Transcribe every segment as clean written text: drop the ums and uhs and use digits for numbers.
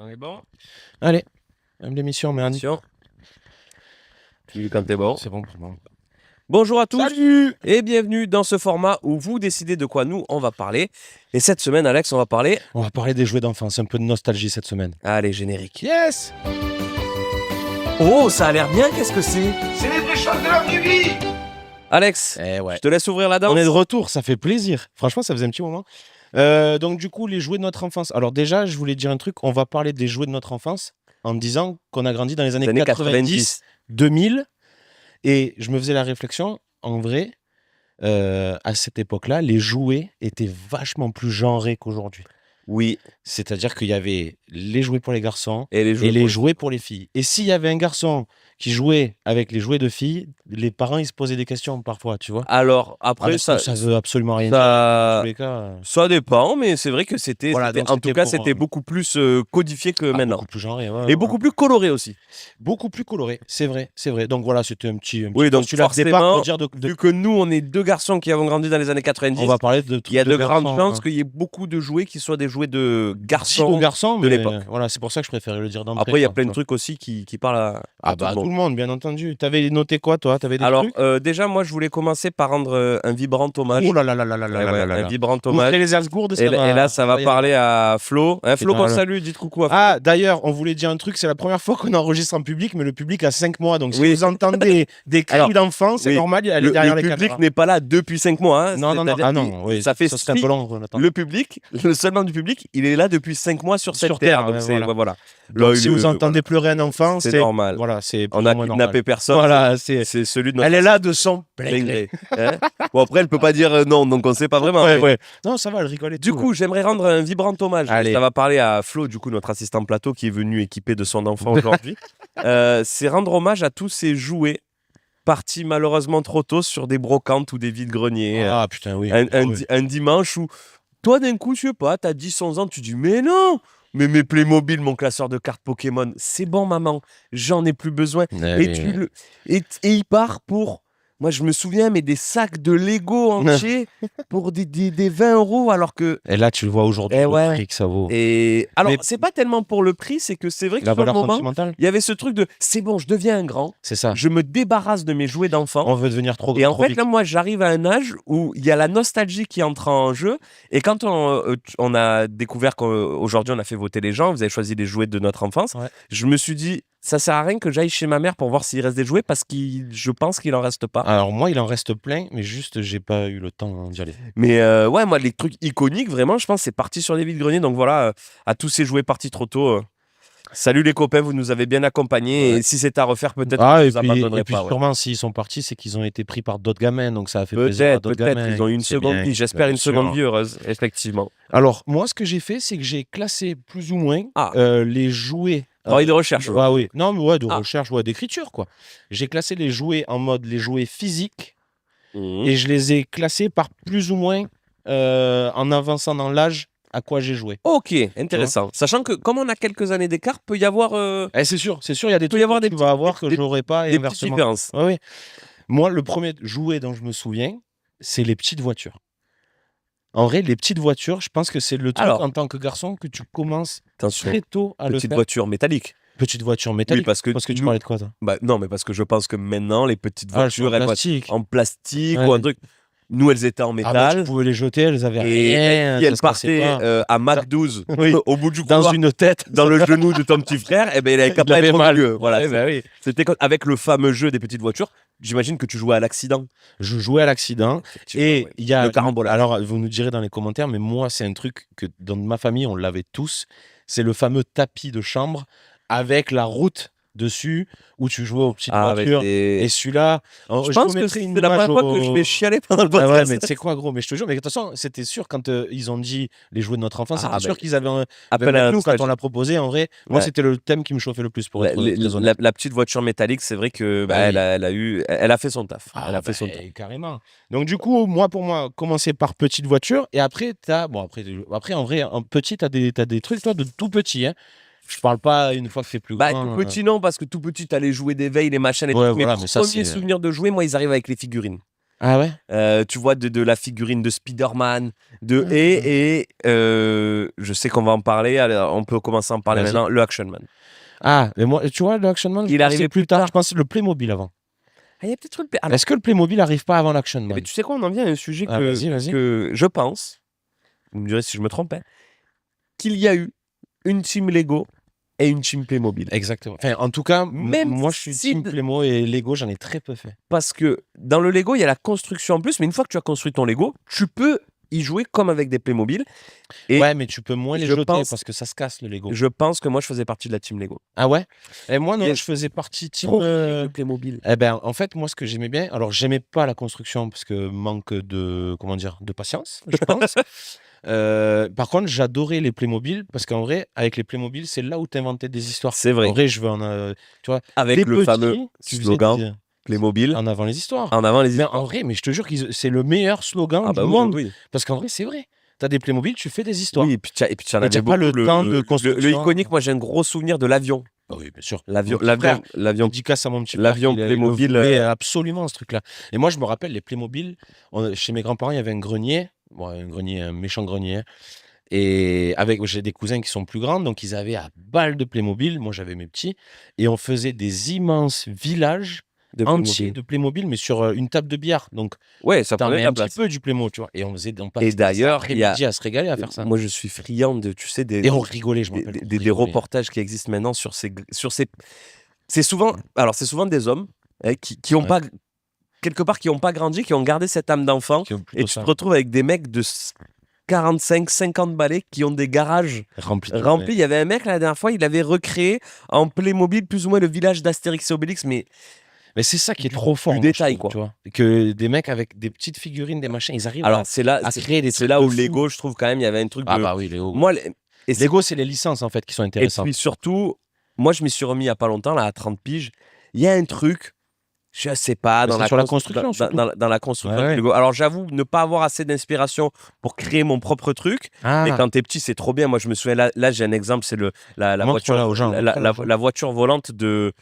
On est bon? Allez, même l'émission, mais Attention. Tu dis quand t'es bon. c'est bon pour moi. Bonjour à tous Salut! et bienvenue dans ce format où vous décidez de quoi nous on va parler. Et cette semaine, Alex, on va parler. On va parler des jouets d'enfance, un peu de nostalgie cette semaine. Allez, générique. Yes! Oh, ça a l'air bien, qu'est-ce que c'est? C'est les vraies choses de la vraie vie. Alex, Eh ouais. je te laisse ouvrir la danse. On est de retour, ça fait plaisir. Franchement, ça faisait un petit moment. Donc du coup, les jouets de notre enfance. Alors déjà, je voulais dire un truc, on va parler des jouets de notre enfance en disant qu'on a grandi dans les années, Les années 90, 2000. Et je me faisais la réflexion, en vrai, à cette époque-là, les jouets étaient vachement plus genrés qu'aujourd'hui. Oui, C'est-à-dire qu'il y avait les jouets pour les garçons et les et jouets. les jouets pour les filles. Et s'il y avait un garçon qui jouait avec les jouets de filles, les parents ils se posaient des questions parfois, tu vois. Alors, après, Ça veut absolument rien dire. Dans ça, tous les cas, ça dépend, mais c'est vrai que c'était. Voilà, c'était- donc en tout c'était cas, pour, c'était beaucoup plus codifié que maintenant. beaucoup plus genré. Ouais, Et ouais. beaucoup plus coloré aussi. Beaucoup plus coloré, c'est vrai, c'est vrai. Donc voilà, c'était un petit Oui, donc postulat de départ forcément, pour dire vu que nous, on est deux garçons qui avons grandi dans les années 90, on va parler de il y a de grandes garçons, chances hein. qu'il y ait beaucoup de jouets qui soient des jouets de Dit garçons. de garçons, de mais l'époque. voilà, c'est pour ça que je préférais le dire d'entrée. Après, il y a quoi, plein de tu vois. trucs aussi qui parlent à Ah tout le bah monde. tout le monde, bien entendu. T'avais noté quoi, toi? T'avais des Alors, trucs? déjà, moi, je voulais commencer par rendre un vibrant hommage. Oh là là là là là là Ouais, là ouais, là là un là. vibrant Ouvrez hommage. les Asgourdes, Et là, ça va y aller. parler à Flo. Hein, Flo, dans qu'on le- salue, dites coucou à Flo. Ah, d'ailleurs, on voulait dire un truc, c'est la première fois qu'on enregistre en public, mais le public a 5 mois. Donc si Oui. vous entendez des cris Alors, d'enfants, c'est oui, normal, elle est derrière le les public caméras. n'est pas là depuis 5 mois. Hein, Non, non, non. c'est-à-dire Ah non, oui, ça fait serait un peu long. Jonathan. Le public, le seul membre du public, il est là depuis 5 mois sur cette Sur terre. Terre, Donc ouais, c'est, voilà. ouais, voilà. Donc, Là, si vous entendez pleurer un enfant, c'est normal. Voilà, c'est On plus a ou moins kidnappé normal. personne. Voilà, c'est. C'est celui de notre. Elle est là de son plein plein gré. Hein. Bon, après, elle peut pas dire non, donc on sait pas vraiment. Ouais, mais- ouais. Non, ça va, elle rigole et Du tout. coup, j'aimerais rendre un vibrant hommage. Allez. Ça va parler à Flo, du coup, notre assistant plateau, qui est venu équipé de son enfant aujourd'hui. C'est rendre hommage à tous ces jouets partis malheureusement trop tôt sur des brocantes ou des vides-greniers. Ah putain, oui. Un dimanche où, toi, d'un coup, je sais pas, t'as 10-11 ans, tu dis, mais non! Mais mes Playmobil, mon classeur de cartes Pokémon, c'est bon, maman, j'en ai plus besoin. Et il part pour. Moi, je me souviens, mais des sacs de Lego entiers pour des 20 euros, alors que. Et là, tu le vois aujourd'hui, Eh le ouais. prix que ça vaut. Et alors, Mais- c'est pas tellement pour le prix, c'est que c'est vrai que La sur le valeur moment, sentimentale, il y avait ce truc de c'est bon, je deviens un grand, c'est ça. je me débarrasse de mes jouets d'enfant. On veut devenir trop Et en trop fait, vite. là, moi, j'arrive à un âge où il y a la nostalgie qui entre en jeu. Et quand on a découvert qu'aujourd'hui, on a fait voter les gens, vous avez choisi les jouets de notre enfance, Ouais. je me suis dit, ça sert à rien que j'aille chez ma mère pour voir s'il reste des jouets parce que je pense qu'il en reste pas. Alors moi, il en reste plein, mais juste, j'ai pas eu le temps d'y aller. Mais ouais, moi, les trucs iconiques, vraiment, je pense que c'est parti sur les vides-greniers. Donc voilà, à tous ces jouets partis trop tôt. Salut les copains, vous nous avez bien accompagnés. Ouais. Et si c'était à refaire, peut-être Ah, que et je vous puis, abandonnerai et puis pas. Ouais. sûrement, s'ils sont partis, c'est qu'ils ont été pris par d'autres gamins, donc ça a fait plaisir à Peut-être, d'autres peut-être. gamins. Ils ont eu une C'est seconde bien, vie. J'espère bien une seconde sûr. vie heureuse, effectivement. Alors, moi, ce que j'ai fait, c'est que j'ai classé plus ou moins Ah. les jouets. Travail de recherche. Ah oui, non, mais ouais, de Ah. recherche, ouais, d'écriture, quoi. J'ai classé les jouets en mode les jouets physiques Mhm. et je les ai classés par plus ou moins en avançant dans l'âge à quoi j'ai joué. Ok, intéressant. Sachant que comme on a quelques années d'écart, peut y avoir C'est sûr, il y a des Peut y trucs avoir que des tu vas avoir que des- j'aurais pas et des petites inversement. différences. Ouais, ouais. Moi, le premier jouet dont je me souviens, c'est les petites voitures. En vrai, les petites voitures, je pense que c'est le truc Alors. en tant que garçon que tu commences Attention, très tôt à le petite faire. voiture métallique. Petite voiture métallique. Oui, parce que tu nous- parlais de quoi, toi? Bah, non, mais parce que je pense que maintenant, les petites Ah, elles sont voitures, elles vont être plastiques. en plastique Ouais. ou un truc. Nous, elles étaient en Ah, bah, métal. tu pouvais les jeter, elles avaient Et rien. si ça elles se cassait partaient pas. à Mach 12 Oui. au bout du Dans couloir, une tête. dans le genou de ton petit frère, eh ben, il avait qu'à Il pas avait être au mal. milieu. Voilà, Ouais, bah oui. c'était avec le fameux jeu des petites voitures. J'imagine que tu jouais à l'accident. Je jouais à l'accident. Et Ouais. il y a Le carambolage. Alors, vous nous direz dans les commentaires, mais moi, c'est un truc que dans ma famille, on l'avait tous. C'est le fameux tapis de chambre avec la route dessus où tu jouais aux petites Ah, voitures. et Et celui-là, je vous pense que mettrai c'est une la première image fois que je au- vais chialer pendant le Ah ouais, podcast. mais tu sais quoi, gros, mais je te jure, mais de toute façon, c'était sûr quand ils ont dit les jouets de notre enfance, Ah, c'était sûr ben, qu'ils avaient un. Appel Même à la nous, quand nostalgie. on l'a proposé, en vrai, moi, Ouais. c'était le thème qui me chauffait le plus pour être très honnête. La petite voiture métallique, c'est vrai que Bah oui. elle a fait son taf. Ah, Elle a fait bah, son taf. carrément. Donc du coup, pour moi, commencer par petite voiture et après après en vrai, en petit, t'as des trucs toi de tout petit, hein. Je parle pas une fois que c'est plus Bah, grand. tout petit, non, parce que tout petit, t'allais jouer des veilles, les machins, les Ouais, trucs. voilà, Mes mais ça, premiers c'est- souvenirs de jouer, moi, ils arrivent avec les figurines. Ah ouais. Tu vois, de la figurine de Spider-Man. Je sais qu'on va en parler. Alors, on peut commencer à en parler Vas-y. maintenant. Le Action Man. Ah, mais moi, tu vois, le Action Man, Il je arrivait pensais plus plus tard. tard. Je pensais le Playmobil avant. Ah, il y a peut-être le. Alors, Est-ce que le Playmobil arrive pas avant l'Action Man? mais tu sais quoi, on en vient à un sujet Ah, vas-y. que je pense, vous me direz si je me trompe, hein, qu'il y a eu une team Lego et une team Playmobil. Exactement. Enfin, en tout cas, Même moi, je suis si team Playmo et Lego, j'en ai très peu fait. Parce que dans le Lego, il y a la construction en plus, mais une fois que tu as construit ton Lego, tu peux y jouer comme avec des Playmobil. Et Ouais, mais tu peux moins les je jeter pense- parce que ça se casse, le Lego. je pense que moi, je faisais partie de la team Lego. Ah ouais? Et moi, non, Yes. je faisais partie team... Trop le Playmobil. Eh ben, en fait, moi, ce que j'aimais bien, alors, j'aimais pas la construction parce que manque de, comment dire, de patience, je pense. Par contre, j'adorais les Playmobil parce qu'en vrai, avec les Playmobil, c'est là où tu inventais des histoires. C'est vrai. En vrai, je veux en... tu vois, Avec les le petits, fameux tu faisais slogan Playmobil. en avant les histoires. En avant les Mais histoires. en vrai, mais je te jure que c'est le meilleur slogan Ah du bah oui, monde. oui. Parce qu'en vrai, c'est vrai. T'as des Playmobil, tu fais des histoires. Oui, et puis tu en Et avais t'as beaucoup. pas le temps de le construction. iconique, moi j'ai un gros souvenir de l'avion. Ah oui, bien sûr. L'avion, Mon petit frère, l'avion. dédicace à mon petit frère. L'avion Il Playmobil, le voulait absolument, ce truc-là. Et moi, je me rappelle, les Playmobil, chez mes grands-parents, il y avait un grenier. Bon, un grenier, un méchant grenier. Et j'ai des cousins qui sont plus grands, donc ils avaient à balle de Playmobil. Moi, j'avais mes petits. Et on faisait des immenses villages de entiers Playmobil. de Playmobil, mais sur une table de billard. Donc, Ouais, ça t'en prenait mets la un petit place. peu du Playmo, tu vois. Et on passait Et d'ailleurs, il y a. l'après-midi à se régaler à faire ça. Moi, je suis friand de, tu sais, Et on rigolait, je me des, rappelle. des- des reportages qui existent maintenant sur ces. C'est souvent des hommes qui ont Ouais. pas. Quelque part, qui n'ont pas grandi, qui ont gardé cette âme d'enfant. Et tu te retrouves avec des mecs de 45, 50 balais qui ont des garages remplis. remplis. Il y avait un mec, la dernière fois, il avait recréé en Playmobil plus ou moins le village d'Astérix et Obélix, mais Mais c'est ça qui est Du- trop fort. du moi, je détail, trouve, quoi. tu vois. Que des mecs avec des petites figurines, des machins, ils arrivent alors c'est là, à créer des c'est trucs là de où fou. Lego, je trouve quand même, il y avait un truc de. Ah bah oui, Lego. Moi, et c'est- Lego, c'est les licences en fait qui sont et intéressantes. puis surtout, moi, je m'y suis remis il y a pas longtemps, là, à 30 piges. Il y a un truc, je sais pas, Mais dans c'est la sur la constru- construction, dans- surtout. dans la construction Ouais, de ouais. Lego. Alors j'avoue ne pas avoir assez d'inspiration pour créer mon propre truc. Ah, Mais quand t'es petit, c'est trop bien. Moi, je me souviens, là j'ai un exemple, c'est la Montre-la voiture, aux gens, la voiture volante de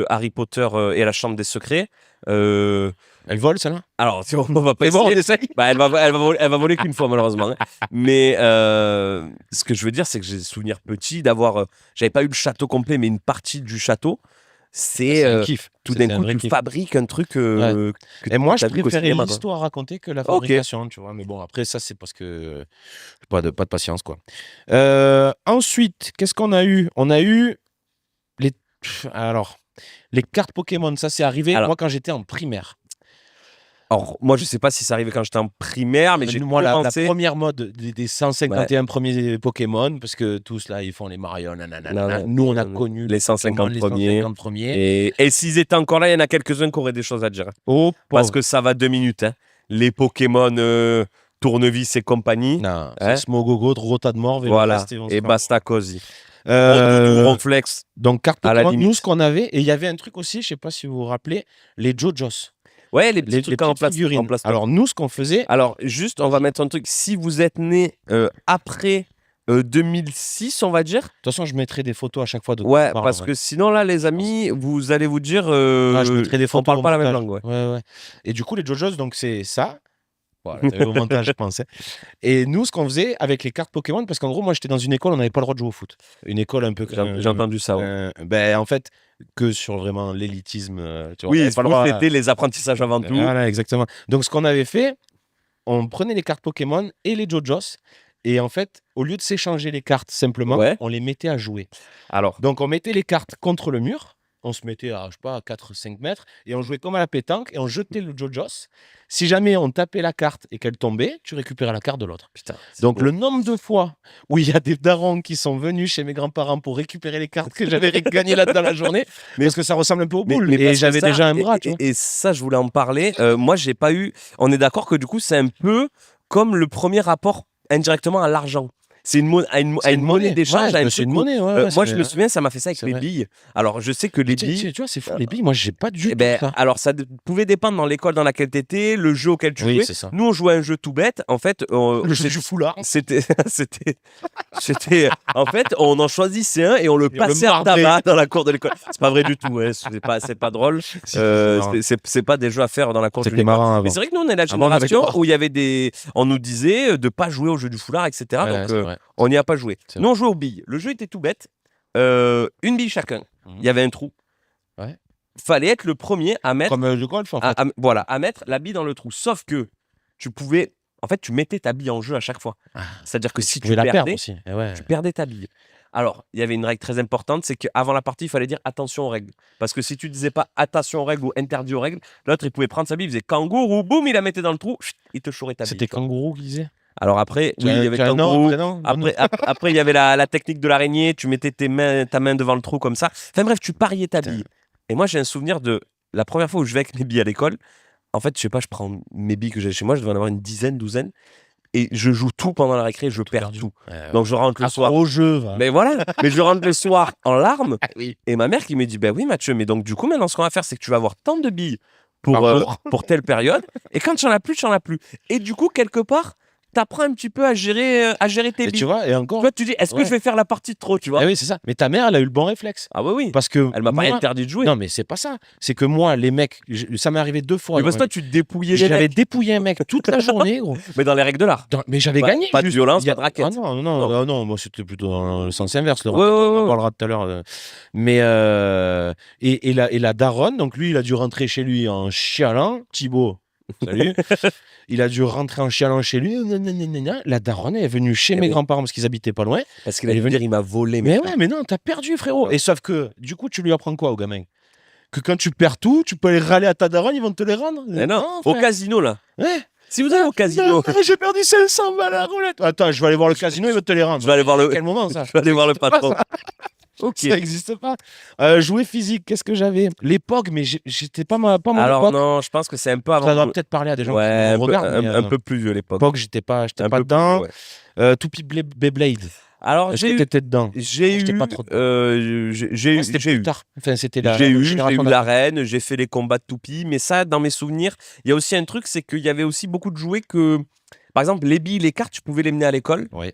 Harry Potter et la Chambre des Secrets. elle vole celle-là. Alors, si on va pas Mais bon, on essayer. essaye. Bah, elle va voler qu'une fois, malheureusement. hein. Mais ce que je veux dire, c'est que j'ai des souvenirs petits d'avoir. J'avais pas eu le château complet, mais une partie du château. C'est un kiff. tout C'est d'un un coup, vrai tu kiff. fabriques un truc. Que Et moi, je t'as vu qu'au préférais cinéma, quoi. l'histoire racontée que la Ok. fabrication, tu vois. Mais bon, après, ça, c'est parce que pas de patience, quoi. Ensuite, qu'est-ce qu'on a eu? On a eu les cartes Pokémon. Ça, c'est arrivé Alors- moi quand j'étais en primaire. Alors, moi, je sais pas si ça arrivait quand j'étais en primaire, mais j'ai Moi, la commencé. première mode des 151 premiers Pokémon, parce que tous là, ils font les Mario, nanana. Non, ouais. Nous, on a connu Les 150 les premiers. 150 premiers. Et s'ils étaient encore là, il y en a quelques-uns qui auraient des choses à dire. Oh, Parce que ça va 2 minutes. hein. Les Pokémon Tournevis et compagnie. non, Hein? c'est Smogogo, Rotadmorv et Voilà. le reste, ils vont se Et faire- basta cosy. Euh, Ronflex. donc, carte à la Pokémon, limite. nous, ce qu'on avait, et il y avait un truc aussi, je sais pas si vous vous rappelez, les JoJo's. Ouais, les petits Les trucs en petites place. figurines. En place. Alors, nous, ce qu'on faisait, Alors, juste, on va mettre un truc. Si vous êtes né après 2006, on va dire. de toute façon, je mettrai des photos à chaque fois de quoi Ouais, on parle, parce ouais. que sinon, là, les amis, vous allez vous dire. Ah, je mettrai des on photos. parle au pas la même montage. langue. Ouais. Ouais. Et du coup, les JoJo's, donc c'est ça. Voilà, au montage, je pensais. Et nous, ce qu'on faisait avec les cartes Pokémon, parce qu'en gros, moi, j'étais dans une école, on n'avait pas le droit de jouer au foot. Une école un peu. J'ai entendu ça. Ouais. Ben, en fait, que sur vraiment l'élitisme. Tu vois, on Oui, avait pas le droit. c'était les apprentissages avant tout. Voilà, exactement. Donc, ce qu'on avait fait, on prenait les cartes Pokémon et les JoJo's. Et en fait, au lieu de s'échanger les cartes simplement, Ouais. on les mettait à jouer. Alors, Donc, on mettait les cartes contre le mur. On se mettait à, je sais pas, à 4-5 mètres. Et on jouait comme à la pétanque. Et on jetait le JoJo's. Si jamais on tapait la carte et qu'elle tombait, tu récupérais la carte de l'autre. putain. c'est Donc, beau. le nombre de fois où il y a des darons qui sont venus chez mes grands-parents pour récupérer les cartes que j'avais gagnées là dans la journée, parce que ça ressemble un peu aux boules. Mais Et parce que j'avais ça, déjà un bras, et, tu vois. et ça, je voulais en parler. Moi, j'ai pas eu. On est d'accord que du coup, c'est un peu comme le premier rapport indirectement à l'argent. C'est une monnaie d'échange. Ouais, c'est une monnaie. Ouais, moi, je me souviens, ça m'a fait ça avec c'est les vrai. billes. Alors, je sais que les billes. Tu vois, c'est fou, les billes. Moi, j'ai pas du Eh tout ben, ça. alors, ça pouvait dépendre dans l'école dans laquelle tu étais, le jeu auquel tu Oui, jouais. c'est ça. Nous, on jouait à un jeu tout bête. En fait, Le jeu du foulard. c'était. En fait, on en choisissait un et on le Et on le passait à mordait. tabac dans la cour de l'école. C'est pas vrai du tout. Ouais. C'est pas drôle. C'est pas des jeux à faire dans la cour de C'était l'école. marrant avant. Mais c'est vrai que nous, on est la Avant, on avait génération pas. où il y avait des. On nous disait de pas jouer au jeu du foulard, etc. Ouais, Donc, c'est vrai. on n'y a pas joué. C'est Nous, on jouait aux billes. Le jeu était tout bête. Une bille chacun. Il y avait un trou. Ouais. Fallait être le premier à mettre. Comme le golf, en fait. Voilà, à mettre la bille dans le trou. Sauf que tu pouvais. En fait, tu mettais ta bille en jeu à chaque fois. C'est-à-dire que si tu pouvais la perdre perdais, aussi. Eh ouais. tu perdais ta bille. Alors, il y avait une règle très importante, c'est qu'avant la partie, il fallait dire attention aux règles. Parce que si tu disais pas attention aux règles ou interdit aux règles, l'autre, il pouvait prendre sa bille, il faisait kangourou, boum, il la mettait dans le trou, chut, il te chourait ta bille. C'était kangourou qui disait. Alors après, oui, il y avait kangourou. Après, il y avait la technique de l'araignée, tu mettais ta main devant le trou comme ça. Enfin bref, tu pariais ta bille. Et moi, j'ai un souvenir de la première fois où je vais avec mes billes à l'école. En fait, je sais pas, je prends mes billes que j'ai chez moi, je devais en avoir une dizaine, douzaine. Et je joue tout pendant la récré, je perds tout. Donc je rentre le soir. Au jeu, va. Mais voilà, mais je rentre le soir en larmes. Oui. Et ma mère qui me dit bah oui Mathieu, mais donc du coup maintenant ce qu'on va faire c'est que tu vas avoir tant de billes pour telle période et quand tu en as plus, tu en as plus. Et du coup quelque part t'apprends un petit peu à gérer tes billes. Tu vois, et encore. Toi tu dis est-ce que je vais faire la partie de trop, tu vois. Eh oui, c'est ça. Mais ta mère, elle a eu le bon réflexe. Ah bah oui. Parce que Elle m'a pas interdit de jouer. Non, mais c'est pas ça. C'est que moi, les mecs, ça m'est arrivé 2 fois. Mais parce que toi tu te dépouillais les J'avais mecs. dépouillé un mec toute la journée, gros. Mais dans les règles de l'art. Mais j'avais Pas- gagné. pas de juste. violence, Il y a- pas de raquette. Ah non, moi c'était plutôt dans le sens inverse. Le Ouais, racket, ouais, on en ouais. parlera tout à l'heure. Mais et la daronne, donc lui, il a dû rentrer chez lui en chialant. Thibaut, salut. Il a dû rentrer en chialant chez lui. La daronne est venue chez mes grands-parents parce qu'ils habitaient pas loin. Parce qu'il allait venir, il m'a volé. Mais ouais, mais non, t'as perdu, frérot. Et sauf que, du coup, tu lui apprends quoi au gamin? Que quand tu perds tout, tu peux aller râler à ta daronne, ils vont te les rendre. Mais non, au frère. casino là. Ouais. Si vous allez au casino, J'ai perdu 500 balles à la roulette. Attends, je vais aller voir le casino, ils vont te les rendre. je vais aller voir le. Quel moment ça? Je vais aller voir le patron. Ok. Ça n'existe pas. Jouer physique, qu'est-ce que j'avais? L'époque, mais j'étais pas mon Alors époque. non, je pense que c'est un peu Ça avant. doit peut-être parler à des gens Ouais, qui un nous peu, regardent. mais, un peu plus vieux l'époque. l'époque, j'étais pas Un peu dedans. plus, ouais. Toupie Beyblade. Alors Est-ce j'ai que eu, t'étais dedans? j'ai J'étais eu, pas trop j'ai C'était plus eu. tard. Enfin, c'était la J'ai eu génération d'après. l'arène, j'ai fait les combats de toupies, mais ça, dans mes souvenirs, il y a aussi un truc, c'est qu'il y avait aussi beaucoup de jouets que, par exemple, les billes, les cartes, tu pouvais les mener à l'école. Ouais.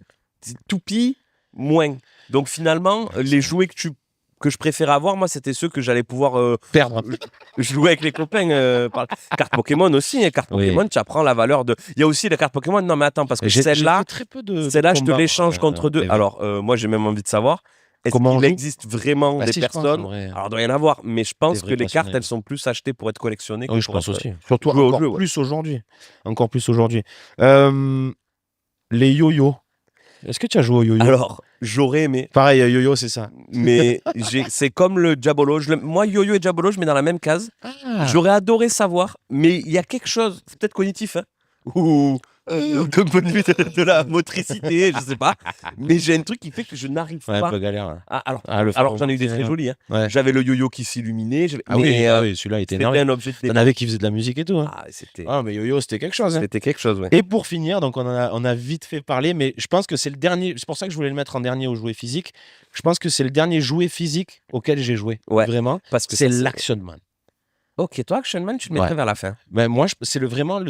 Toupies, moins. Donc finalement, les jouets que je préférais avoir, moi, c'était ceux que j'allais pouvoir Perdre. jouer avec les copains. Cartes Pokémon aussi, hein, cartes Oui. Pokémon, tu apprends la valeur de. Il y a aussi les cartes Pokémon. Non, mais attends, parce que J'ai celle-là, fait très peu de je te combats, l'échange contre deux. mais- Alors, moi, j'ai même envie de savoir. Est-ce Comment on qu'il joue existe vraiment Bah des si, je pense, personnes en vrai. Alors, il doit y en avoir, mais je pense Des que vrais les cartes, passionnés. elles sont plus achetées pour être collectionnées. Oui, que je pour pense être- aussi. Surtout jouer au encore jeu, ouais. plus aujourd'hui. Encore plus aujourd'hui. Les yo-yo. Est-ce que tu as joué au yo-yo? Alors, j'aurais aimé, Pareil, yo-yo, c'est ça. mais c'est comme le Diabolo. Moi, Yo-Yo et Diabolo, je mets dans la même case. J'aurais adoré savoir, mais il y a quelque chose, c'est peut-être cognitif, hein, ou de point de vue de la motricité, je sais pas. Mais j'ai un truc qui fait que je n'arrive Ouais, un pas. peu galère. Hein. Alors Alors, j'en ai eu des très jolis. Hein. Ouais. J'avais le yo-yo qui s'illuminait. Ah oui, celui-là, il était c'était énervé. un objet de T'en débat. avais qui faisait de la musique et tout. Hein. Ah, c'était Ah, mais yo-yo, c'était quelque chose. Hein. c'était quelque chose, ouais. Et pour finir, donc on a vite fait parler, mais je pense que c'est le dernier. C'est pour ça que je voulais le mettre en dernier au jouet physique. Je pense que c'est le dernier jouet physique auquel j'ai joué. Ouais. Vraiment. Parce que C'est ça, l'Action Man. Ok, toi, Action Man, tu le mettrais Ouais. vers la fin. Ben, moi, c'est vraiment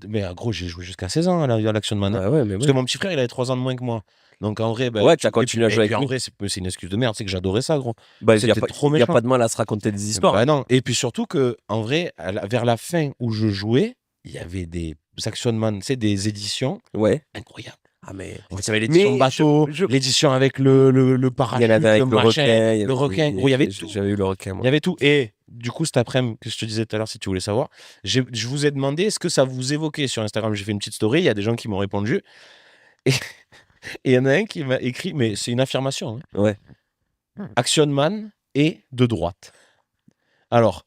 mais gros, j'ai joué jusqu'à 16 ans à l'Action Man. Hein. Ouais, mais Parce que mon petit frère, il avait 3 ans de moins que moi. Donc en vrai, ben, Ouais, tu as continué à jouer et puis, avec en lui. vrai, c'est une excuse de merde, c'est que j'adorais ça, gros. Bah, il n'y a, C'était trop y a méchant. pas de mal à se raconter des histoires. Bah non. Et puis surtout que, en vrai, vers la fin où je jouais, il y avait des Action Man, tu sais, des éditions Ouais. incroyables. Ah, mais. Il y avait l'édition Mais bateau, l'édition avec le parachute, Il y en avait avec le machin, requin. le requin. Gros, il y avait tout. J'avais eu le requin, Il moi. y avait tout. Et du coup, cet après-midi, que je te disais tout à l'heure, si tu voulais savoir, je vous ai demandé est-ce que ça vous évoquait sur Instagram. J'ai fait une petite story, il y a des gens qui m'ont répondu. Et il y en a un qui m'a écrit, mais c'est une affirmation. Hein. Ouais. Action Man est de droite. Alors,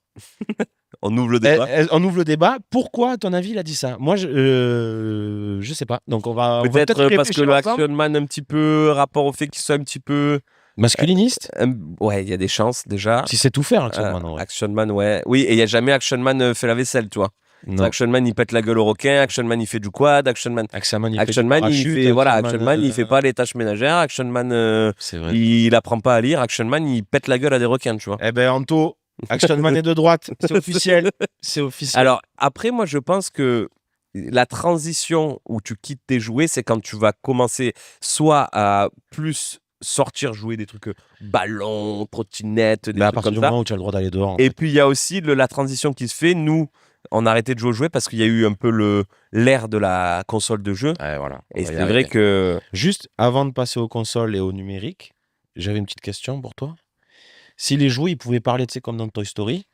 On ouvre le débat. on ouvre le débat. Pourquoi, à ton avis, il a dit ça? Moi, je sais pas. Donc, on va Peut-être parce que réfléchir le ensemble. Action Man, un petit peu, rapport au fait qu'il soit un petit peu. Masculiniste? Ouais, il y a des chances déjà. Si c'est tout faire, Action Man. en vrai. Action Man, ouais. Oui, et il n'y a jamais Action Man fait la vaisselle, tu vois. Non. Action Man, il pète la gueule au requin. Action Man, il fait du quad. Action Man, Action Man, Action Man, il fait pas les tâches ménagères. Action Man, C'est vrai. il apprend pas à lire. Action Man, il pète la gueule à des requins, tu vois. Eh ben, Anto, Action Man est de droite. C'est officiel. C'est officiel. Alors, après, moi, je pense que la transition où tu quittes tes jouets, c'est quand tu vas commencer soit à plus sortir jouer des trucs ballons, trottinettes, des Mais à trucs partir comme du ça. moment où tu as le droit d'aller dehors. en Et fait. puis, il y a aussi la transition qui se fait. Nous, on a arrêté de jouer aux jouets parce qu'il y a eu un peu l'ère de la console de jeu. Ouais, voilà. On Et va y c'est arriver. vrai que... Juste avant de passer aux consoles et au numérique, j'avais une petite question pour toi. Si les jouets, ils pouvaient parler, tu sais, comme dans Toy Story,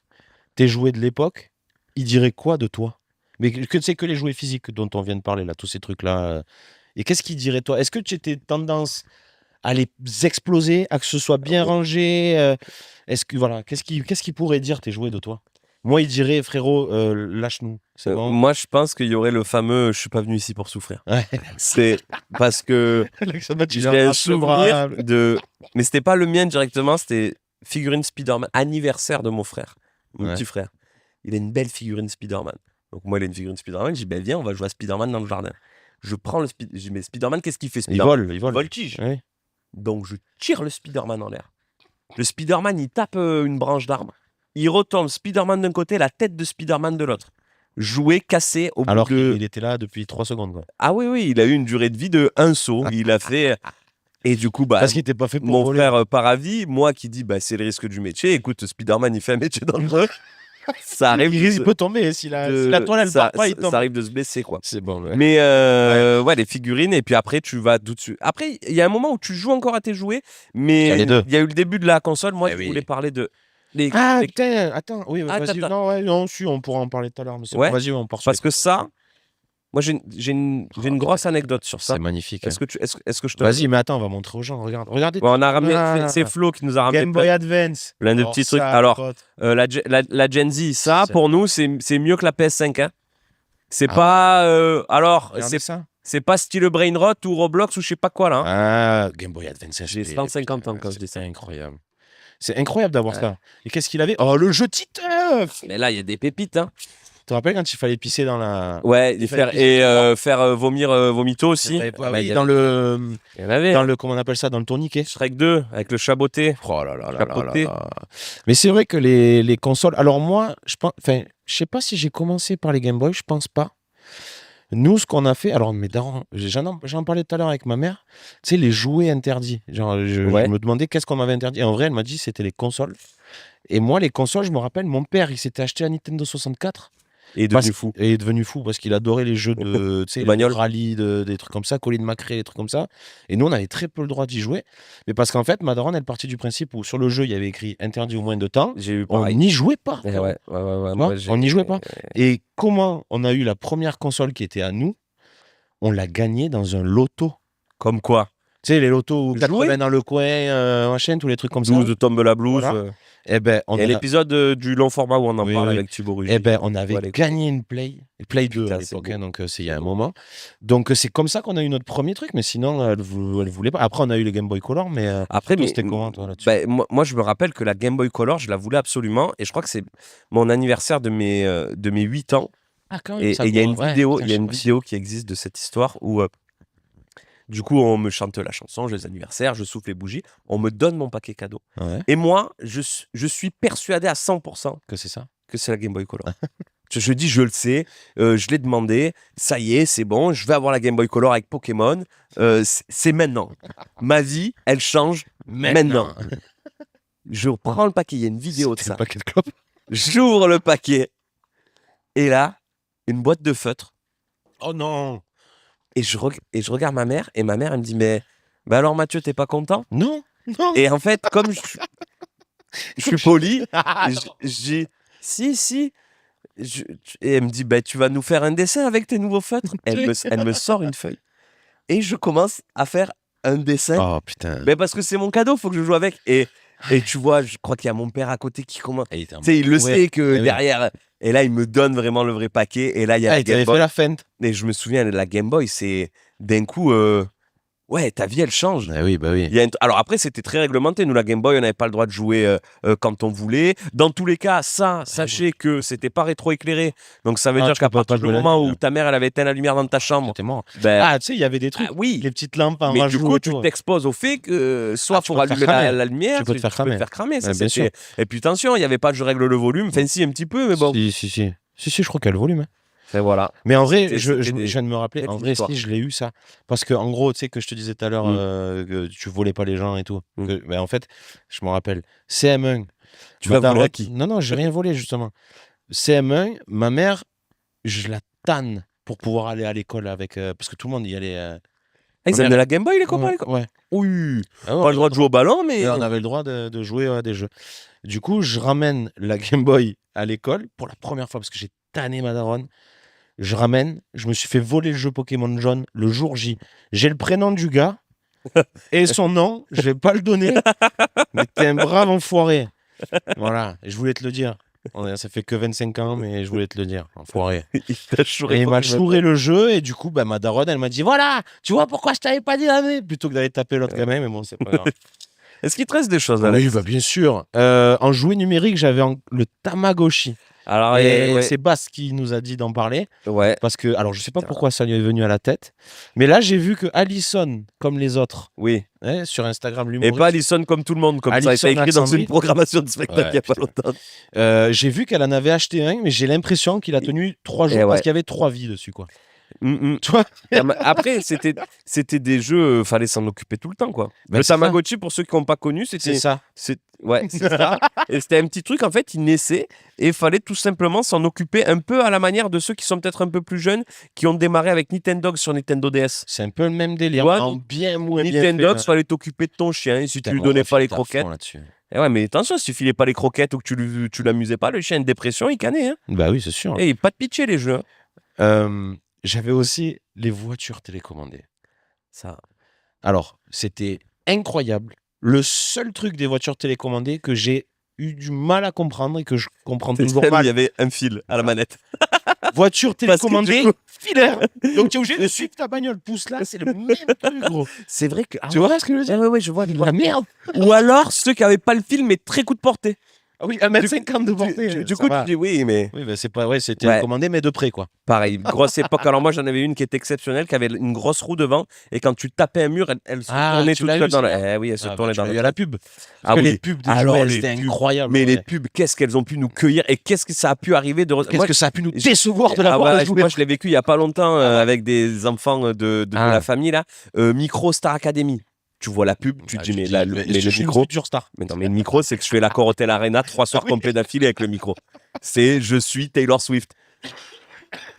tes jouets de l'époque, ils diraient quoi de toi? Mais c'est que les jouets physiques dont on vient de parler, là, tous ces trucs-là. Et qu'est-ce qu'ils diraient, toi? Est-ce que tu étais tendance à les exploser, à que ce soit bien rangé? Est-ce que, voilà, qu'est-ce qu'ils pourraient dire, tes jouets de toi? Moi, ils diraient, frérot, lâche-nous. C'est bon. Moi, je pense qu'il y aurait le fameux « je suis pas venu ici pour souffrir Ouais. ». C'est parce que j'ai un souvenir de... Mais c'était pas le mien directement, c'était figurine Spider-Man, anniversaire de mon frère, mon Ouais. petit frère. Il a une belle figurine Spider-Man. Donc moi, il a une figurine Spider-Man, je dis, ben viens, on va jouer à Spider-Man dans le jardin. Je prends le Spider-Man, je dis, mais Spider-Man, qu'est-ce qu'il fait Ils Spider-Man? volent, ils volent. Voltige. Ouais. Donc je tire le Spider-Man en l'air. Le Spider-Man, il tape une branche d'arbre. Il retombe, Spider-Man d'un côté, la tête de Spider-Man de l'autre. Joué, cassé, au bout Alors de... qu'il était là depuis 3 secondes. Quoi. Ah oui, oui, il a eu une durée de vie de un saut. Il a fait... Et du coup, bah, Parce qu'il n'était pas fait pour mon voler. frère par avis, moi qui dis, bah, c'est le risque du métier. Écoute, Spider-Man, il fait un métier dangereux. Ça arrive. Il peut tomber si la toile elle part pas, il tombe. Ça arrive de se blesser, quoi. C'est bon. Ouais. Mais ouais, les figurines, et puis après, tu vas tout dessus. Après, il y a un moment où tu joues encore à tes jouets, mais Il y a les deux. il y a eu le début de la console. Moi, Eh je oui. voulais parler de. Ah, les- putain, attends. Oui, Ah, vas-y. attends. Non, ouais, non, si, on pourra en parler tout à l'heure. Mais c'est Ouais. bon, vas-y, on part sur Parce les- que ça, moi, j'ai une grosse anecdote sur ça. C'est magnifique. Est-ce que je te. Vas-y, mais attends, on va montrer aux gens. Regardez. Ouais, on a ramené. Ah. C'est Flo qui nous a ramené Game Boy Advance. plein de Alors petits ça, trucs. Alors, pote. la Gen Z, ça, C'est- pour nous, c'est mieux que la PS5. Hein. C'est Ah pas. Alors, Regardez ça. c'est pas style Brain Rot ou Roblox ou je sais pas quoi, là. Hein. Ah, Game Boy Advance. J'ai HP, 150 ans putain, quand je dis ça. C'est incroyable. C'est incroyable d'avoir Ouais. ça. Et qu'est-ce qu'il avait? Oh, le jeu Titeuf! Mais là, il y a des pépites. Hein. Tu te rappelles quand il fallait pisser dans la. Ouais, Il faire, fallait et faire vomir Vomito aussi. Ah Bah, oui, il y a- dans le. il y en avait. Dans le. Comment on appelle ça? Dans le tourniquet. Shrek 2 avec le chaboté. Oh là là là là Chapeauté. là. Mais c'est vrai que les consoles. Alors moi, je pense. Enfin, je sais pas si j'ai commencé par les Game Boy, je pense pas. Nous, ce qu'on a fait, alors mes darons, j'en parlais tout à l'heure avec ma mère, tu sais, les jouets interdits. Genre, je Ouais. me demandais qu'est-ce qu'on m'avait interdit. Et en vrai, elle m'a dit c'était les consoles. Et moi, les consoles, je me rappelle, mon père, il s'était acheté un Nintendo 64. Et devenu fou. Et est devenu fou parce qu'il adorait les jeux de, tu sais, De bagnole. les rallye, des trucs comme ça, Colin McRae, des trucs comme ça. Et nous, on avait très peu le droit d'y jouer. Mais parce qu'en fait, ma daronne, elle partit du principe où sur le jeu, il y avait écrit interdit au moins de temps. J'ai eu On pareil. n'y jouait pas. Ouais, ouais, ouais, Moi, on n'y jouait pas. Et comment on a eu la première console qui était à nous? On l'a gagnée dans un loto. Comme quoi Tu sais, les lotos où Jouer 80 dans le coin, machin, tous les trucs comme ça. 12 tombe la blouse. Voilà. Eh ben, on Il y a a... l'épisode du long format où on en Oui, parle oui. avec Thibaut Rugy. Eh ben, on avait Ouais, les- gagné une Play 2 Putain, à c'est l'époque, beau. hein, donc c'est il y a un moment. Donc c'est comme ça qu'on a eu notre premier truc, mais sinon elle voulait pas. Après on a eu les Game Boy Color, mais Après, toi, mais, c'était comment toi là-dessus? bah, moi, je me rappelle que la Game Boy Color, je la voulais absolument. Et je crois que c'est mon anniversaire de mes 8 ans. Ah quand Et il y a une vidéo qui existe de cette histoire où, du coup, on me chante la chanson, joyeux anniversaire, je souffle les bougies, on me donne mon paquet cadeau. Ouais, Et moi, je suis persuadé à 100% que c'est ça. que c'est la Game Boy Color. Je dis, je le sais, je l'ai demandé, ça y est, c'est bon, je vais avoir la Game Boy Color avec Pokémon, c'est maintenant. Ma vie, elle change maintenant. Je prends le paquet, il y a une vidéo de C'était ça. un paquet de clopes. J'ouvre le paquet, et là, une boîte de feutres. Oh non. Et je regarde ma mère, et ma mère, elle me dit, mais bah alors Mathieu, t'es pas content? Non. Non. Et en fait, comme je suis poli, je dis, si. Et elle me dit, bah, tu vas nous faire un dessin avec tes nouveaux feutres. Elle me sort une feuille. Et je commence à faire un dessin. Oh putain. Mais parce que c'est mon cadeau, faut que je joue avec. Et tu vois, je crois qu'il y a mon père à côté qui commence. Et il était un- Tu sais, il le Ouais. sait que Eh oui. derrière. Et là, il me donne vraiment le vrai paquet. Et là, il y a Ah, la il t'avait Game fait Boy. la feinte. Et je me souviens, la Game Boy, c'est d'un coup. ouais, ta vie, elle change. Ah oui, bah oui. Alors après, c'était très réglementé. Nous, la Game Boy, on n'avait pas le droit de jouer quand on voulait. Dans tous les cas, sachez que c'était pas rétroéclairé. Donc ça veut dire qu'à partir du moment où ta mère, elle avait éteint la lumière dans ta chambre, t'es mort. ben, Tu sais, il y avait des trucs, oui. les petites lampes en mais rajout du coup, et tu tout. t'exposes au fait que soit tu faut peux te rallumer faire cramer. la lumière, Tu peux te faire cramer. cramer. Ça, Ouais, bien sûr. Et puis attention, il n'y avait pas de je règle le volume. Enfin, si, un petit peu, mais bon. Si, je crois qu'elle a le volume. Et voilà. Mais en vrai, C'était- je c'était viens de me rappeler, en petites vrai, histoires. si je l'ai eu ça. Parce que, en gros, tu sais, que je te disais tout à l'heure que tu volais pas les gens et tout. Ben, en fait, je me rappelle, CM1. Tu vas voler à qui? Non, j'ai rien volé, justement. CM1, ma mère, je la tanne pour pouvoir aller à l'école avec. Parce que tout le monde y allait. Ils avaient de la Game Boy, les copains? Ouais. Oui. Ah ouais, Pas le droit de jouer au ballon, mais. Et on avait le droit de jouer à des jeux. Du coup, je ramène la Game Boy à l'école pour la première fois parce que j'ai tanné ma daronne. Je ramène, je me suis fait voler le jeu Pokémon jaune le jour J. J'ai le prénom du gars et son nom, je vais pas le donner, mais t'es un brave enfoiré. Voilà, je voulais te le dire. Ça fait que 25 ans, mais je voulais te le dire, enfoiré. Et il m'a chouré le jeu, et du coup, ma daronne, elle m'a dit voilà, tu vois pourquoi je t'avais pas dit l'année, plutôt que d'aller taper l'autre gamin, mais bon, c'est pas grave. Est-ce qu'il te reste des choses là? Oui, bah, bien sûr. En jouet numérique, j'avais le Tamagotchi. Alors, Et c'est Bass qui nous a dit d'en parler. Ouais. Parce que, alors, je sais pas pourquoi ça lui est venu à la tête, mais là, j'ai vu que Alison, comme les autres, Oui. sur Instagram, Et l'humoriste. pas Alison comme tout le monde, comme ça a Alison été écrit dans Alexandrie. une programmation de spectacle Ouais, il y a pas putain. longtemps. J'ai vu qu'elle en avait acheté un, mais j'ai l'impression qu'il a tenu 3 jours Et parce ouais. qu'il y avait 3 vies dessus, quoi. Tu vois Après, c'était des jeux, fallait s'en occuper tout le temps, quoi. Ben, Le c'est ça. Tamagotchi, pour ceux qui n'ont pas connu, C'est c'était ça. Ouais, c'est ça. Et c'était un petit truc, en fait, il naissait et il fallait tout simplement s'en occuper un peu à la manière de ceux qui sont peut-être un peu plus jeunes, qui ont démarré avec Nintendo sur Nintendo DS. C'est un peu le même délire. Ouais, en bien moins bien Nintendo, fait. fallait t'occuper de ton chien et si tu Putain, lui on donnais a pas fait les taf fond croquettes. là-dessus. Et ouais, mais attention, si tu filais pas les croquettes ou que tu l'amusais pas, le chien a une dépression, il canait. Hein. Bah oui, c'est sûr. Et pas de pitié, les jeux. Hein. J'avais aussi les voitures télécommandées. Ça. Alors, c'était incroyable. Le seul truc des voitures télécommandées que j'ai eu du mal à comprendre et que je comprends toujours Il mal. y avait un fil à la manette. Voiture télécommandée, du coup- filaire. Donc tu es obligé de suivre ta bagnole. Pousse là, c'est le même truc, gros. C'est vrai que. Tu vois ce que je veux dire? Ouais, je vois. La merde. Ou alors ceux qui avaient pas le fil, mais très coup de portée. Ah oui, 1m50 de portée. Du coup, tu dis oui, mais. Oui, bah c'est pas. Ouais, c'est télécommandé, mais de près, quoi. Pareil, grosse époque. Alors moi, j'en avais une qui était exceptionnelle, qui avait une grosse roue devant, et quand tu tapais un mur, elle se tournait tu toute l'as seule vu, dans celle-là la. Eh oui, elle se tournait dans Il y a la pub. Ah Parce que oui. les pubs de Alors, Joël, les c'était pubs. incroyable. Mais ouais. les pubs, qu'est-ce qu'elles ont pu nous cueillir et qu'est-ce que ça a pu arriver de. Qu'est-ce Moi, que ça a pu nous décevoir de la ah part ouais, de moi, je l'ai vécu il y a pas longtemps Ah ouais. avec des enfants de la famille là. Micro Star Academy. Tu vois la pub, tu te dis mais le micro. Star. Mais non, mais le micro, c'est que je fais l'accord Hotel Arena 3 soirs complets d'affilée avec le micro. C'est je suis Taylor Swift.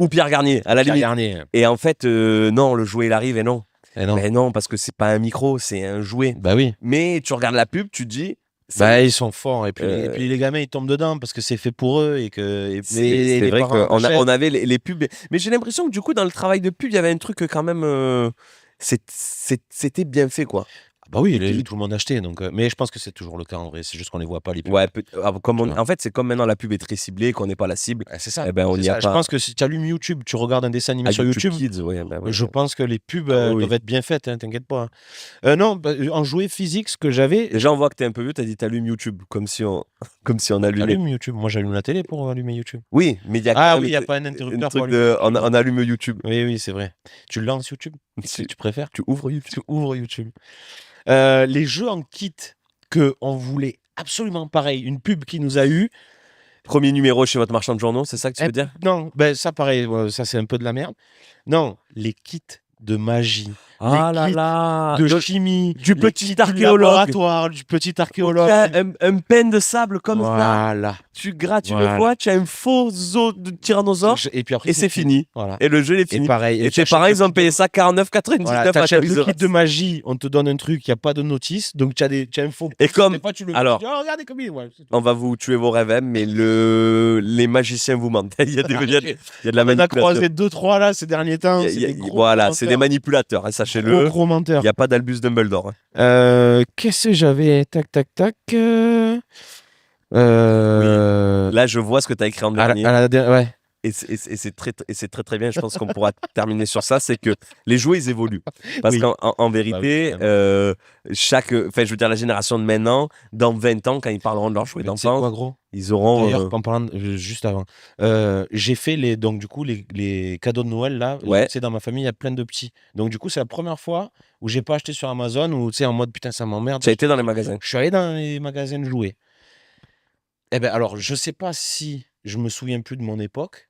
Ou Pierre Garnier, à la limite. Garnier. Et en fait, non, le jouet, il arrive et non. Eh non. Mais non, parce que c'est pas un micro, c'est un jouet. Bah oui. Mais tu regardes la pub, tu te dis. Bah ils sont forts et puis les gamins ils tombent dedans parce que c'est fait pour eux et que c'est les vrai parents qu'on achètent. on avait les pubs. Mais j'ai l'impression que du coup, dans le travail de pub, il y avait un truc quand même. C'était bien fait, quoi. Bah oui, tout le monde achetait donc mais je pense que c'est toujours le cas en vrai, c'est juste qu'on les voit pas les pubs. Ouais, en fait, c'est comme maintenant la pub est très ciblée, qu'on n'est pas la cible. C'est ça. Eh ben, on y a Je pas. pense que si tu allumes YouTube, tu regardes un dessin animé sur YouTube, Kids, ouais, bah ouais. je pense que les pubs oui. doivent être bien faites, hein, t'inquiète pas. Non, en jouet physique, ce que j'avais. Déjà, on voit que t'es un peu vieux, t'as dit t'allumes YouTube, comme si on allumait. Allume YouTube. Moi, j'allume la télé pour allumer YouTube. Oui, mais il y a Ah quand oui, il même n'y a pas un interrupteur un truc pour allumer. on allume YouTube. Oui, c'est vrai. Tu le lances YouTube si tu préfères. Tu ouvres YouTube. Tu ouvres YouTube. Les jeux en kit que on voulait absolument pareil. Une pub qui nous a eu. Premier numéro chez votre marchand de journaux, c'est ça que tu veux dire? Non, ben ça pareil, ça c'est un peu de la merde. Non, les kits de magie. Ah les là kits là, de chimie, du les petit kits archéologue. laboratoire, du petit archéologue. Un pen de sable comme ça. Voilà. Tu grattes une Voilà. fois, tu as un faux os de tyrannosaure Et puis après et c'est fini. Voilà. Et le jeu il est Et fini. pareil. Et tes parents, ils ont payé ça 49,99 Voilà, à t'achètes Toys le R kit Us. de magie, on te donne un truc, il n'y a pas de notice, donc tu as un faux. Et comme, Des fois, tu le alors, tu dis, oh, regardez comme il est. Ouais, c'est tout. on va vous tuer vos rêves, hein, mais les magiciens vous mentent. Il y a de la On a manipulation. croisé 2-3 là ces derniers temps. Il y a- c'est il y a- des gros voilà, menteurs. c'est des manipulateurs, hein, sachez-le. Gros menteurs. Il n'y a pas d'Albus Dumbledore. Hein. Qu'est-ce que j'avais? Tac. Là, je vois ce que tu as écrit en dernier. Ouais. c'est très très bien. Je pense qu'on pourra terminer sur ça. C'est que les jouets ils évoluent. Parce Oui. qu'en vérité, je veux dire, la génération de maintenant, dans 20 ans, quand ils parleront de leurs jouets Mais tu sais quoi, d'enfance, gros? ils auront. D'ailleurs, en parlant juste avant, j'ai fait les cadeaux de Noël là. Ouais. Tu sais, dans ma famille, il y a plein de petits. Donc du coup, c'est la première fois où j'ai pas acheté sur Amazon ou tu sais en mode putain ça m'emmerde. Tu as été dans les magasins. Je suis allé dans les magasins de jouets. Eh ben alors, je sais pas si je me souviens plus de mon époque,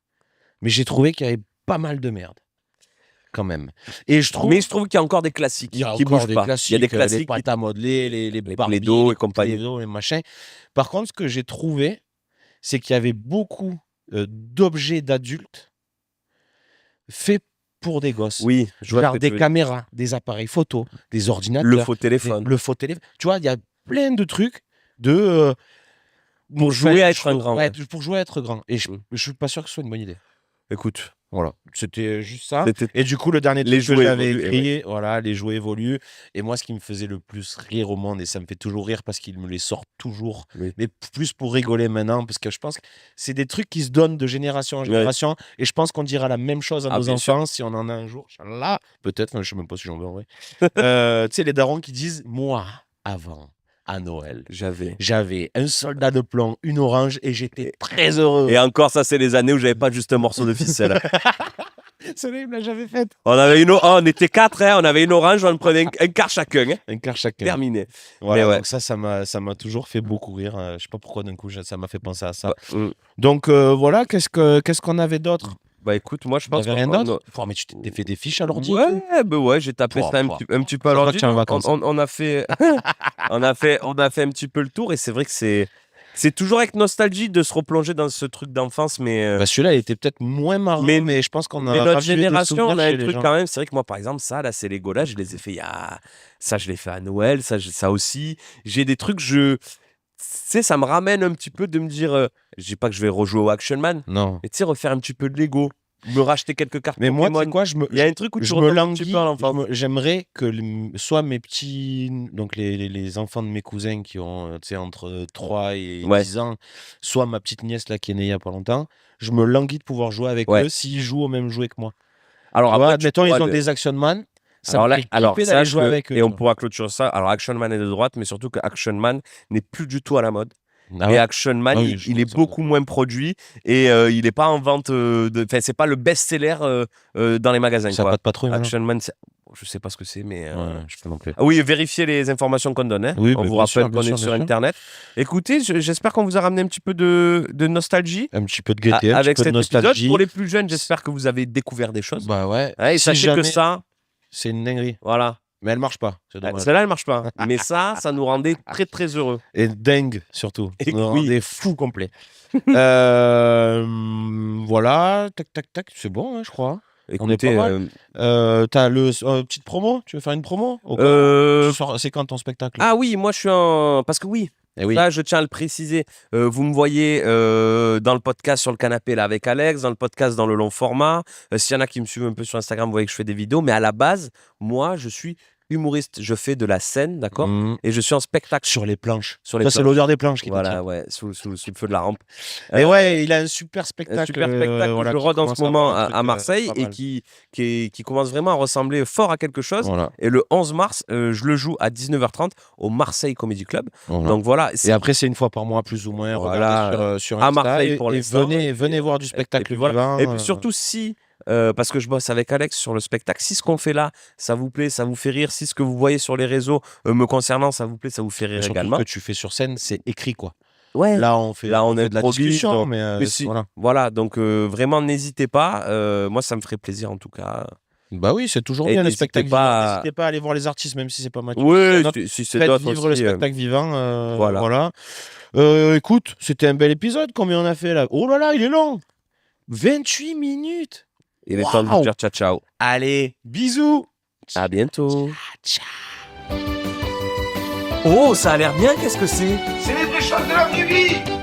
mais j'ai trouvé qu'il y avait pas mal de merde quand même. Et je trouve Mais je trouve qu'il y a encore des classiques il y a qui encore bougent des pas. classiques, Il y a des les classiques. pâtes à modeler, les Barbie, Play-Doh et les compagnie. Play-Doh, les machins. Par contre, ce que j'ai trouvé, c'est qu'il y avait beaucoup d'objets d'adultes faits pour des gosses. Oui, je vois Genre ce que tu des veux dire. caméras, des appareils photo, des ordinateurs, Le faux téléphone. le faux téléphone. Tu vois, il y a plein de trucs de Pour jouer à être un grand. Ouais, pour jouer à être grand. Et je Mm. suis pas sûr que ce soit une bonne idée. Écoute, Voilà, c'était juste ça. c'était Et du coup, le dernier Les truc que jouets j'avais évoluent, écrit, voilà, les jouets évoluent. Et moi, ce qui me faisait le plus rire au monde, et ça me fait toujours rire parce qu'il me les sort toujours, Oui. mais plus pour rigoler maintenant, parce que je pense que c'est des trucs qui se donnent de génération en génération. Et je pense qu'on dira la même chose à nos bien sûr. enfants si on en a un jour. Là, peut-être, enfin, je sais même pas si j'en veux en vrai. Tu sais, les darons qui disent, moi, avant, à Noël, j'avais un soldat de plomb, une orange, et j'étais très heureux. Et encore, ça, c'est les années où j'avais pas juste un morceau de ficelle. Celle-là, il me l'a jamais faite. On était 4, hein, on avait une orange, on en prenait un quart chacun. Hein. Un quart chacun. Terminé. Voilà, Mais ouais. donc ça m'a toujours fait beaucoup rire. Je sais pas pourquoi d'un coup ça m'a fait penser à ça. Bah, Donc voilà, qu'est-ce qu'on avait d'autre? Bah écoute, moi je pense T'avais rien qu'on- d'autre? Oh, mais tu t'es fait des fiches à l'ordi? Ouais, j'ai tapé Pouah, ça un pouah. petit peu à Ça se voit l'ordi. que tu es en vacances. On a fait, on a fait un petit peu le tour et c'est vrai que c'est toujours avec nostalgie de se replonger dans ce truc d'enfance, mais Bah, celui-là, il était peut-être moins marrant, mais je pense qu'on a mais notre ravivé des génération, souvenirs on a chez un les truc gens. quand même. C'est vrai que moi, par exemple, ça, là, ces Lego-là, je les ai fait ça, je l'ai fait à Noël, ça aussi. J'ai des trucs, tu sais, ça me ramène un petit peu de me dire, je dis pas que je vais rejouer au Action Man, Non. mais tu sais, refaire un petit peu de Lego, me racheter quelques cartes Mais moi, tu sais Pokémon. quoi, Il y a un truc où tu je me retournes un languis, petit peu à l'enfance. j'aimerais que soit mes petits, donc les enfants de mes cousins qui ont tu sais, entre 3 et Ouais. 10 ans, soit ma petite nièce là qui est née il y a pas longtemps, je me languis de pouvoir jouer avec Ouais. eux s'ils jouent au même jouet que moi. Alors Tu vois, après, tu admettons, ils pourras ont des Action Man, ça Alors me là, fait kiffer d'aller jouer avec eux. et on pourra clôturer ça. Alors Action Man est de droite, mais surtout que Action Man n'est plus du tout à la mode. Ah Et ouais. Action Man, Ah oui, je il vois est ça. beaucoup moins produit et il n'est pas en vente. Enfin, c'est pas le best-seller dans les magasins. Ça Quoi. pas de patrouille maintenant. Action Man, je sais pas ce que c'est, mais. Ouais, je peux non plus. Ah oui, vérifiez les informations qu'on donne. Hein. Oui, On bah, vous bien sûr, rappelle bien qu'on est sûr, sur bien sûr. Internet. Écoutez, j'espère qu'on vous a ramené un petit peu de nostalgie. Un petit peu de gaieté, un Avec petit peu cet de nostalgie. épisode. Pour les plus jeunes, j'espère que vous avez découvert des choses. Bah ouais. Et Si sachez que jamais, ça, c'est une dinguerie. voilà. Mais elle marche pas. C'est dommage. Celle-là, elle marche pas. Mais ça nous rendait très très heureux. Et dingue, surtout. Et Non, oui. des fous complets. Voilà, tac, tac, tac, c'est bon, hein, je crois. Écoutez, pas mal. T'as petite promo? Tu veux faire une promo? C'est quand ton spectacle? Ah oui, moi je suis en. Parce que oui, Eh oui. là je tiens à le préciser. Vous me voyez dans le podcast sur le canapé là avec Alex, dans le podcast dans le long format. S'il y en a qui me suivent un peu sur Instagram, vous voyez que je fais des vidéos. Mais à la base, moi je suis humoriste. Je fais de la scène, d'accord Mhm. Et je suis en spectacle. Sur les planches. Sur les Ça, c'est planches. l'odeur des planches qui te Voilà, tient. ouais, sous le feu de la rampe. Et ouais, il a un super spectacle. Un super spectacle voilà, que je qui rôde en commence ce à moment avoir un truc, à Marseille pas et mal. qui commence vraiment à ressembler fort à quelque chose. Voilà. Et le 11 mars, je le joue à 19h30 au Marseille Comedy Club. Voilà. Donc voilà. Et après, c'est une fois par mois, plus ou moins. Voilà. Regardez sur À Insta Marseille pour et l'instant. venez voir du spectacle Et puis voilà. vivant. Et puis surtout, si, parce que je bosse avec Alex sur le spectacle, si ce qu'on fait là, ça vous plaît, ça vous fait rire, si ce que vous voyez sur les réseaux me concernant, ça vous plaît, ça vous fait et rire surtout, également. ce que tu fais sur scène, c'est écrit, quoi. Ouais. Là, on fait on de la improvise, discussion, on- mais si. voilà. Voilà, donc vraiment, n'hésitez pas. Moi, ça me ferait plaisir en tout cas. Bah oui, c'est toujours Et bien le n'hésitez spectacle pas vivant. à- N'hésitez pas à aller voir les artistes, même si c'est pas Mathieu. Oui, Notre- si c'est Faites d'autres vivre le aussi. spectacle vivant. Voilà. Écoute, c'était un bel épisode. Combien on a fait là? Oh là là, il est long. 28 minutes. Il est temps de vous dire ciao, ciao. Allez, bisous. À bientôt. Ciao. Oh, ça a l'air bien, qu'est-ce que c'est? C'est les vraies choses de la vraie vie.